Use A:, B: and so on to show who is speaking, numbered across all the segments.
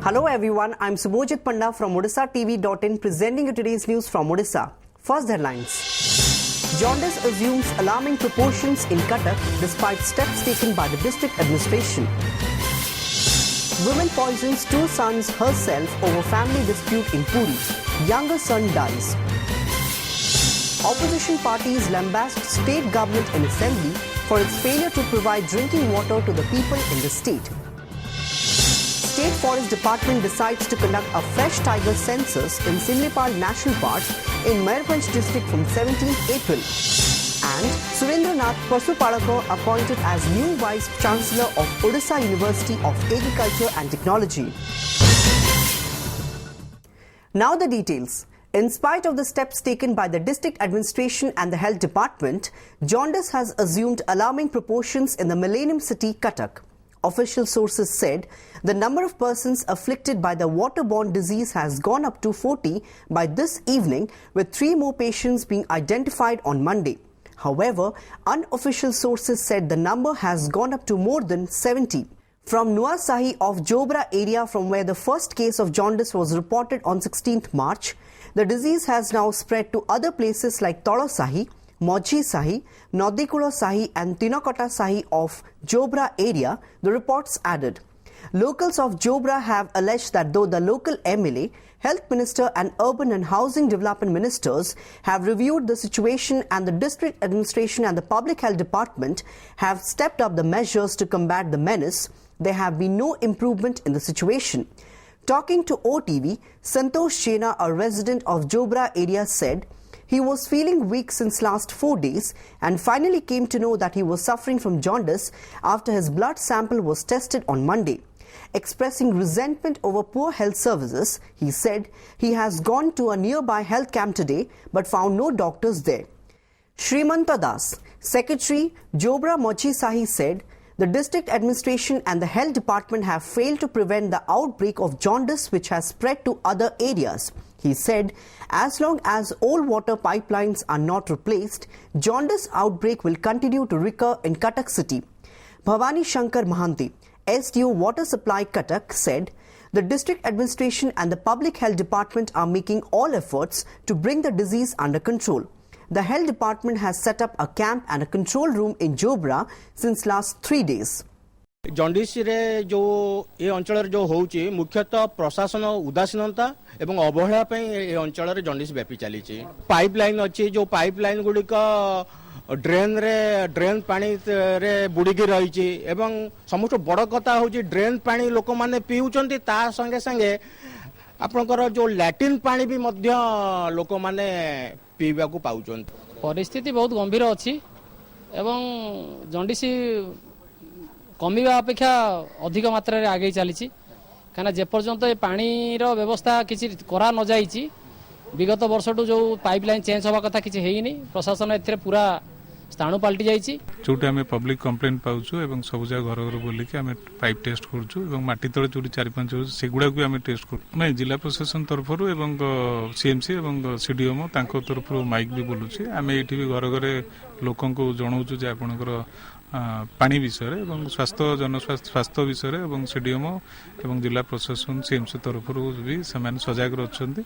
A: Hello everyone, I'm Subhojit Panda from Odishatv.in presenting you today's news from Odisha. First headlines. Jaundice assumes alarming proportions in Cuttack despite steps taken by the district administration. Woman poisons two sons herself over family dispute in Puri. Younger son dies. Opposition parties lambast state government in assembly for its failure to provide drinking water to the people in the state. State Forest Department decides to conduct a fresh tiger census in Simlipal National Park in Mayurbanj district from 17th April. And Surendranath Pasupalaka appointed as new Vice Chancellor of Odisha University of Agriculture and Technology. Now the details. In spite of the steps taken by the district administration and the health department, jaundice has assumed alarming proportions in the Millennium City, Cuttack. Official sources said the number of persons afflicted by the waterborne disease has gone up to 40 by this evening, with 3 more patients being identified on Monday. However, unofficial sources said the number has gone up to more than 70. From Nuasahi of Jobra area, from where the first case of jaundice was reported on 16th March, the disease has now spread to other places like Tolosahi, Mochi Sahi, Nodikula Sahi and Tinakota Sahi of Jobra area, the reports added. Locals of Jobra have alleged that though the local MLA, Health Minister and Urban and Housing Development Ministers have reviewed the situation and the district administration and the Public Health Department have stepped up the measures to combat the menace, there have been no improvement in the situation. Talking to OTV, Santosh Jena, a resident of Jobra area, said he was feeling weak since last 4 days and finally came to know that he was suffering from jaundice after his blood sample was tested on Monday. Expressing resentment over poor health services, he said he has gone to a nearby health camp today but found no doctors there. Srimanta Das, Secretary, Jobra Mochi Sahi, said the district administration and the health department have failed to prevent the outbreak of jaundice which has spread to other areas. He said, as long as all water pipelines are not replaced, jaundice outbreak will continue to recur in Cuttack city. Bhavani Shankar Mahanti, SDO Water Supply Cuttack, said the district administration and the Public Health Department are making all efforts to bring the disease under control. The health department has set up a camp and a control room in Jobra since last 3 days.
B: Jaundice रे जो ये अंचल जो होउची मुख्यतः प्रशासन उदासीनता एवं अवहेला पे ये अंचल रे जॉन्डिस व्यापी चली पाइपलाइन अच्छी जो पाइपलाइन गुड़िक ड्रेन पानी रे बुड़ीकी रही एवं समस्त बड़ कथा हूँ ड्रेन पानी लोक मैंने पीउचंती ता संगे संगे आपनकर जो लैट्रिन पानी भी मध्य लोक मैंने पीवा को पाउचंती
C: परिस्थिति बहुत गंभीर अच्छी एवं जॉन्डिस कमिवा अपेक्षा अधिक मात्रा रे आगे चली कहीं जेपर्यंत पानी व्यवस्था किसी करा न जाइए विगत वर्षटू जो पाइपलाइन चेंज हवा कथा किसी है प्रशासन ए पूरा स्थाणु पलटि जाइए
D: जोटे आम पब्लिक कंप्लेन पाऊँ एवं सब जगह घर घर बोलिक आम पाइप टेस्ट करूँ माटी तले जो 4-5 सेगुड़ा भी आम टेस्ट करूँ ना जिला प्रशासन तरफ सीएमसी और सीडीएमओ तरफ माइक भी बोलूँ आम ये भी घर घर लोक जनाऊँ जे आपणकर पानी विषय एवं स्वास्थ्य जनस्वास्थ्य विषय एवं सीडीएमओ एवं जिला प्रशासन सीएमसी तरफ भी सजग रही.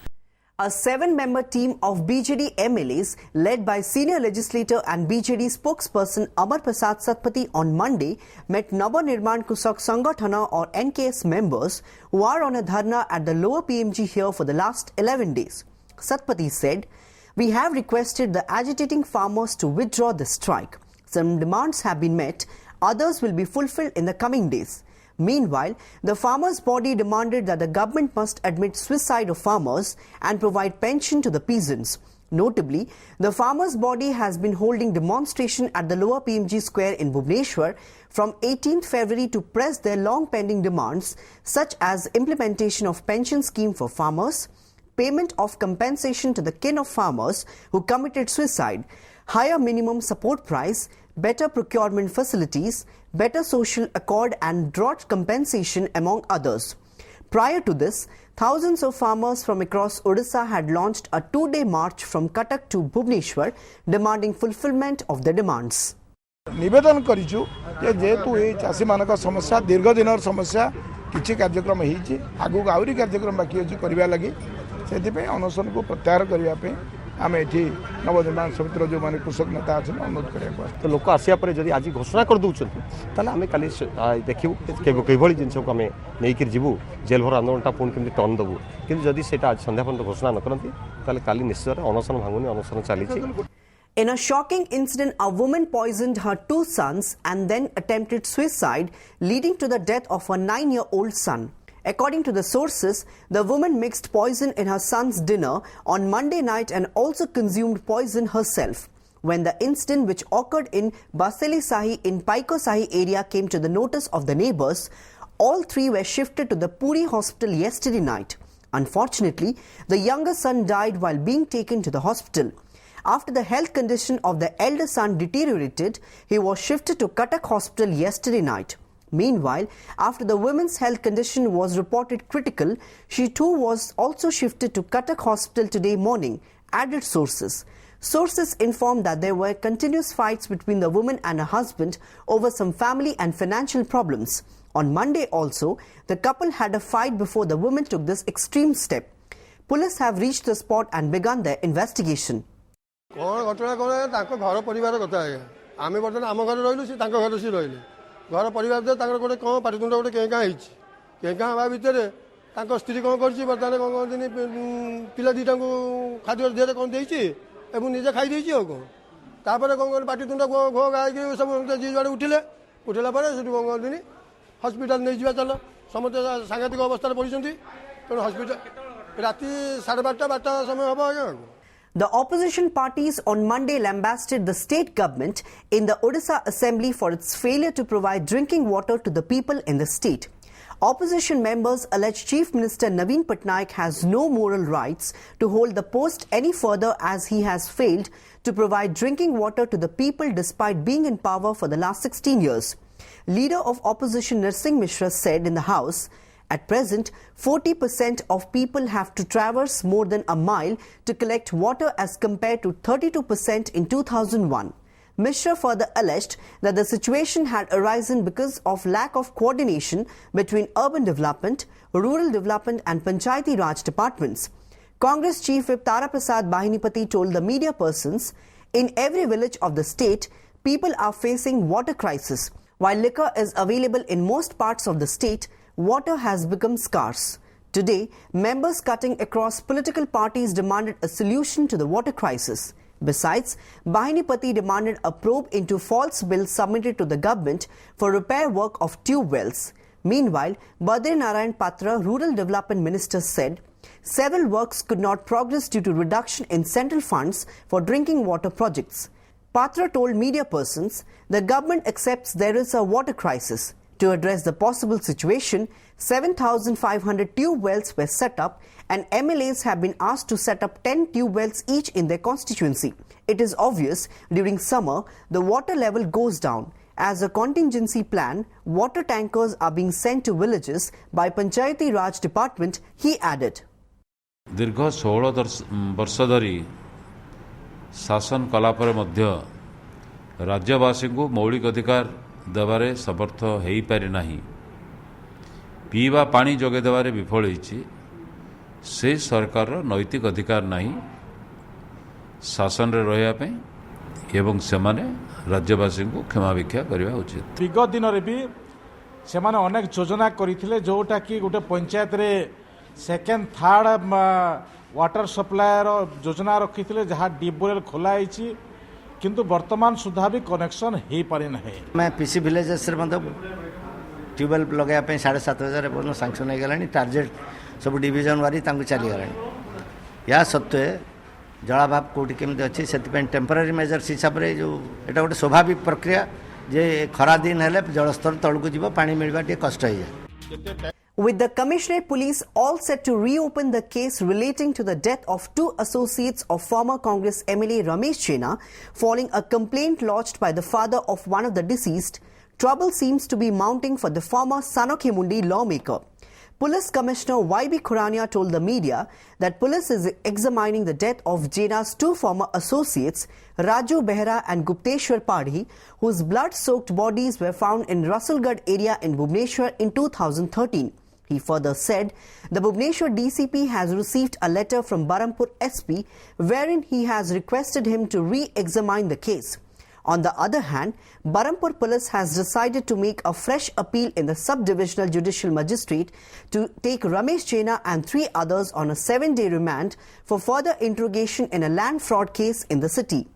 A: A 7-member team of BJD MLAs led by senior legislator and BJD spokesperson Amar Prasad Satpathy on Monday met Navanirman Kusak Sangathana or NKS members who are on a dharna at the lower PMG here for the last 11 days. Satpathy said, "We have requested the agitating farmers to withdraw the strike. Some demands have been met, others will be fulfilled in the coming days." Meanwhile, the farmers' body demanded that the government must admit suicide of farmers and provide pension to the peasants. Notably, the farmers' body has been holding demonstration at the lower PMG square in Bhubaneswar from 18th February to press their long pending demands such as implementation of pension scheme for farmers, payment of compensation to the kin of farmers who committed suicide, higher minimum support price, better procurement facilities, better social accord and drought compensation among others. Prior to this, thousands of farmers from across Odisha had launched a 2-day march from Cuttack to Bhubaneswar demanding fulfillment of their demands.
E: निवेदन करिछु जे जेतु ए चासी मानक समस्या दीर्घ दिनर समस्या किछि कार्यक्रम होइछि आगु आउरी कार्यक्रम बाकी अछि करबा लागि सेति पे अनशन को प्रत्याहार करबा पे आम ये नवनिर्माण समितिर जो मैंने कृषक नेता अच्छे अनुरोध करा
F: तो लोक आसिया पर जब आज घोषणा कर दूसरी ताले आम काली देखू कई जिनस को आम नहीं जीवु जेल भर आंदोलन पुणी केमती टर्न देवु कि जदि से आज संध्या पर्यंत घोषणा न करती ताले काली निश्चय अनशन भांगुनी अनशन चली।
A: In a shocking incident, a woman poisoned her 2 sons and then attempted suicide, leading to the death of her 9-year-old son. According to the sources, the woman mixed poison in her son's dinner on Monday night and also consumed poison herself. When the incident, which occurred in Baseli Sahi in Paiko Sahi area, came to the notice of the neighbors, all 3 were shifted to the Puri hospital yesterday night. Unfortunately, the younger son died while being taken to the hospital. After the health condition of the elder son deteriorated, he was shifted to Cuttack Hospital yesterday night. Meanwhile, after the woman's health condition was reported critical, she too was also shifted to Cuttack Hospital today morning, added sources. Sources informed that there were continuous fights between the woman and her husband over some family and financial problems. On Monday also, the couple had a fight before the woman took this extreme step. Police have reached the spot and begun their investigation.
G: कौन घटना कौन है घर परिवार कथा है आम बर्तमान आम घर रही सी घर सी रही घर परिवार गोटे कौन पाटितुंड गोटे केँ केँ हाँ भितर स्त्री कौन कर बर्तमान कौन कहते पिला दीटा को खाद्य देहरे कौन देती निजे खाई कौन तापर कौन कहते पाटितुंड घो गाई सब जी जुआड़े उठिले उठला कौन कहते हस्पिटाल नहीं जा चल समस्त सांघातिक अवस्था पड़ी तेणु हस्पिटाल राति 12:30 समय हम आज्ञा।
A: The opposition parties on Monday lambasted the state government in the Odisha Assembly for its failure to provide drinking water to the people in the state. Opposition members allege Chief Minister Naveen Patnaik has no moral rights to hold the post any further as he has failed to provide drinking water to the people despite being in power for the last 16 years. Leader of opposition Narsingh Mishra said in the House, at present, 40% of people have to traverse more than a mile to collect water as compared to 32% in 2001. Mishra further alleged that the situation had arisen because of lack of coordination between urban development, rural development and Panchayati Raj departments. Congress Chief Whip Tara Prasad Bahinipati told the media persons, in every village of the state, people are facing water crisis. While liquor is available in most parts of the state, water has become scarce. Today, members cutting across political parties demanded a solution to the water crisis. Besides, Bahinipati demanded a probe into false bills submitted to the government for repair work of tube wells. Meanwhile, Badri Narayan Patra, Rural Development Minister, said several works could not progress due to reduction in central funds for drinking water projects. Patra told media persons the government accepts there is a water crisis. To address the possible situation, 7,500 tube wells were set up and MLAs have been asked to set up 10 tube wells each in their constituency. It is obvious during summer the water level goes down. As a contingency plan, water tankers are being sent to villages by Panchayati Raj department, he added.
H: दीर्घ 16 वर्ष धरी शासन कलापर मध्य राज्यवासी को मौलिक अधिकार देवारे समर्थ हो पारि नाही पीवा पानी जोगे देवारे विफल होईछि से सरकार नैतिक अधिकार नाही शासन रे रहिया पे एवं सेमाने राज्यवासी को क्षमा भिक्षा करबा उचित।
I: विगत दिन रे भी सेमाने अनेक योजना करिथिले जोटा कि गोटे पंचायत रे सेकेंड थर्ड वाटर सप्लायर योजना रखिथिले जहाँ डीप बोरेल खोला होईछि किंतु वर्तमान सुधा भी कनेक्शन हो पारि नाही।
J: मैं पीसी विलेजेस रे मतलब ट्यूबवेल लगाया 7,500 पर्यटन सांक्शन हो गलानी टार्गेट सब डिविजन वारी तांको चली गलानी या सत्वे जलाभाव कोठी केमती अच्छी से टेम्पररी मेजर्स हिसाब से जो एटा गोटे स्वाभाविक प्रक्रिया जे खरा दिन हेले जलस्तर तलकू जीव पानी मिलवा टे कष्ट हो जाए।
A: With the Commissionerate Police all set to reopen the case relating to the death of 2 associates of former Congress MLA Ramesh Chena following a complaint lodged by the father of one of the deceased, trouble seems to be mounting for the former Sanokhemundi lawmaker. Police Commissioner YB Khurania told the media that police is examining the death of Chena's 2 former associates, Raju Behra and Gupteshwar Padhi, whose blood-soaked bodies were found in Rasulgarh area in Bhubaneswar in 2013. He further said the Bhubaneswar DCP has received a letter from Barampur SP wherein he has requested him to re-examine the case. On the other hand, Barampur Police has decided to make a fresh appeal in the Sub-Divisional Judicial Magistrate to take Ramesh Jaina and 3 others on a 7-day remand for further interrogation in a land fraud case in the city.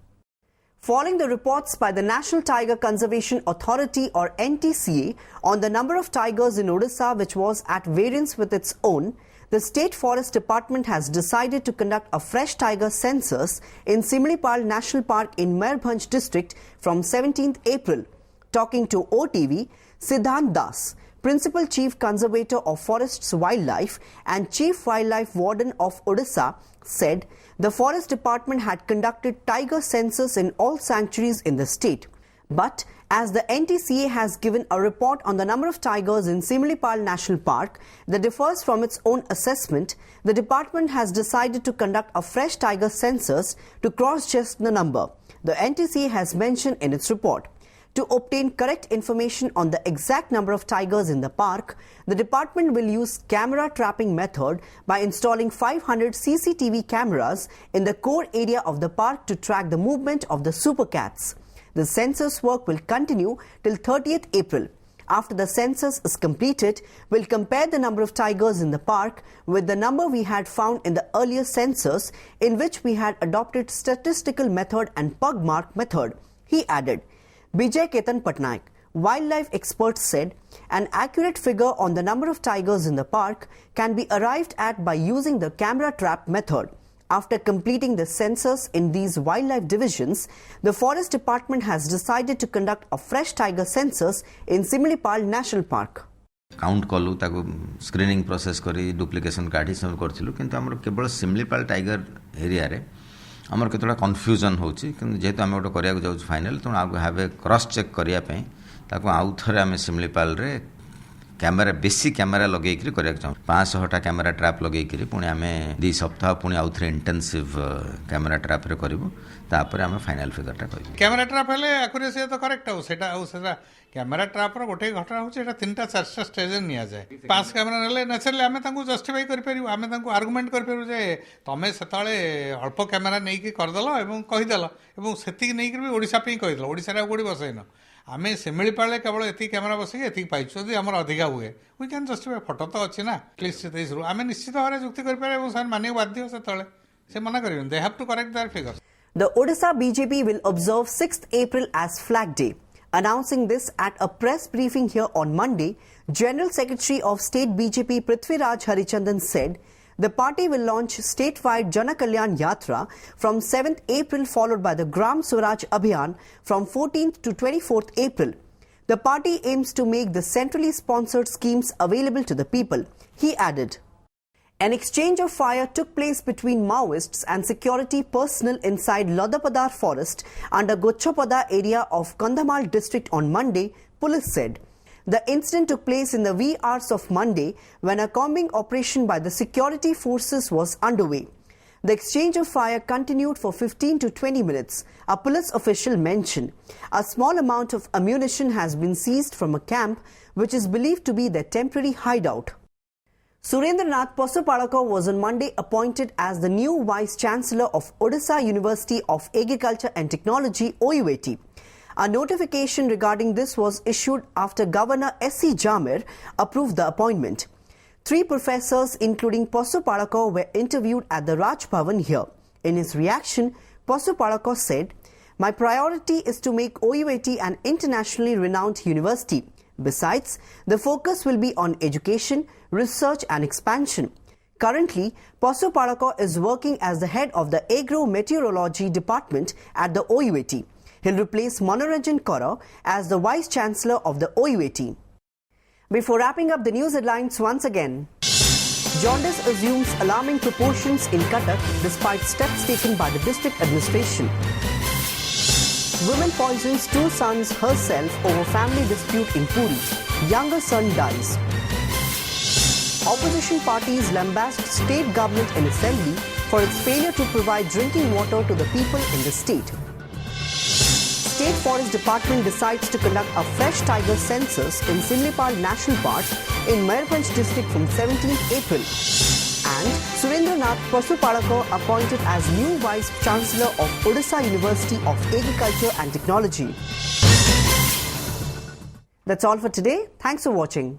A: Following the reports by the National Tiger Conservation Authority or NTCA on the number of tigers in Odisha which was at variance with its own, the State Forest Department has decided to conduct a fresh tiger census in Simlipal National Park in Mayurbhanj district from 17th April. Talking to OTV, Siddhant Das, Principal Chief Conservator of Forests Wildlife and Chief Wildlife Warden of Odisha, said the Forest Department had conducted tiger census in all sanctuaries in the state. But as the NTCA has given a report on the number of tigers in Simlipal National Park that differs from its own assessment, the department has decided to conduct a fresh tiger census to cross-check the number, the NTCA has mentioned in its report. To obtain correct information on the exact number of tigers in the park, the department will use camera trapping method by installing 500 CCTV cameras in the core area of the park to track the movement of the super cats. The census work will continue till 30th April. After the census is completed, we'll compare the number of tigers in the park with the number we had found in the earlier census, in which we had adopted statistical method and pug mark method, he added. Bijay Ketan Patnaik, wildlife expert, said an accurate figure on the number of tigers in the park can be arrived at by using the camera trap method. After completing the census in these wildlife divisions, the Forest Department has decided to conduct a fresh tiger census in Simlipal National Park.
K: Count कलु ताको screening process करी duplication काढी सब करथिलु किंतु हमर केवल Similipal tiger area रे हमर केतला कंफ्यूजन होची किंतु जेतु हम ओटो करिया जाउ फाइनल तो आगु हैव ए क्रॉस चेक करिया पे ताको आउ थरे हम सिमलीपाल रे कैमेरा बेसी कैमेरा लगे करिया चाहू 500टा कैमेरा ट्रैप लगे पुणी आम 2 सप्ताह पुणी आउ थे इंटेंसिव कैमेरा ट्रैप रे करिवु तापर आम फाइनल फिगरटा कहबो
L: कैमेरा ट्रैप हेले एक्यूरेसी तो करेक्ट हो सेटा कैमेरा ट्रैप रो गोटे घटना होची एटा 3टा 4टा स्टेज निया जाए 5 कैमेरा नेले नेचुरली आमे तांको जस्टिफाई कर परिबु आमे तांको आर्गुमेंट कर परिबु जे तमे सेताळे अल्प कैमेरा नै कि कर दलो एवं कहि दलो एवं सेति नै कि ओडिसा पे कहि दलो ओडिसा रे गोडी बसैनो आमे सिमिलीपाले केवल एति कैमेरा बसि एति पाइछु यदि हमर अधिका हुए वी कैन जस्टिफाई फोटो तो अछि ना एटलिस्ट दिस आमे निश्चित भाबरे जुक्ति कर पारे एवं सान मानियो बाध्य सेताळे से मना करिबन they have to correct their figures.
A: The Odisha BJP will observe 6th April as Flag Day. Announcing this at a press briefing here on Monday, General Secretary of State BJP Prithviraj Harichandan said the party will launch statewide Jana Kalyan Yatra from 7th April, followed by the Gram Swaraj Abhiyan from 14th to 24th April. The party aims to make the centrally sponsored schemes available to the people, he added. An exchange of fire took place between Maoists and security personnel inside Lodapadar forest under Gochapada area of Kandhamal district on Monday, police said. The incident took place in the wee hours of Monday when a combing operation by the security forces was underway. The exchange of fire continued for 15 to 20 minutes, a police official mentioned. A small amount of ammunition has been seized from a camp which is believed to be their temporary hideout. Surendranath Pasupalaka was on Monday appointed as the new Vice Chancellor of Odisha University of Agriculture and Technology, OUAT. A notification regarding this was issued after Governor S.C. Jamir approved the appointment. 3 professors, including Pasupalaka, were interviewed at the Raj Bhavan here. In his reaction, Pasupalaka said, "My priority is to make OUAT an internationally renowned university. Besides, the focus will be on education, research and expansion." Currently, Pasupalaka is working as the head of the Agro-Meteorology Department at the OUAT. He'll replace Manoranjan Kara as the Vice Chancellor of the OUAT. Before wrapping up the news headlines once again, jaundice assumes alarming proportions in Cuttack despite steps taken by the district administration. Woman poisons 2 sons herself over family dispute in Puri. Younger son dies. Opposition parties lambast state government in assembly for its failure to provide drinking water to the people in the state. State Forest Department decides to conduct a fresh tiger census in Simlipal National Park in Mayurbhanj district from 17th April. And Surendranath Pasupalaka appointed as new Vice Chancellor of Odisha University of Agriculture and Technology. That's all for today. Thanks for watching.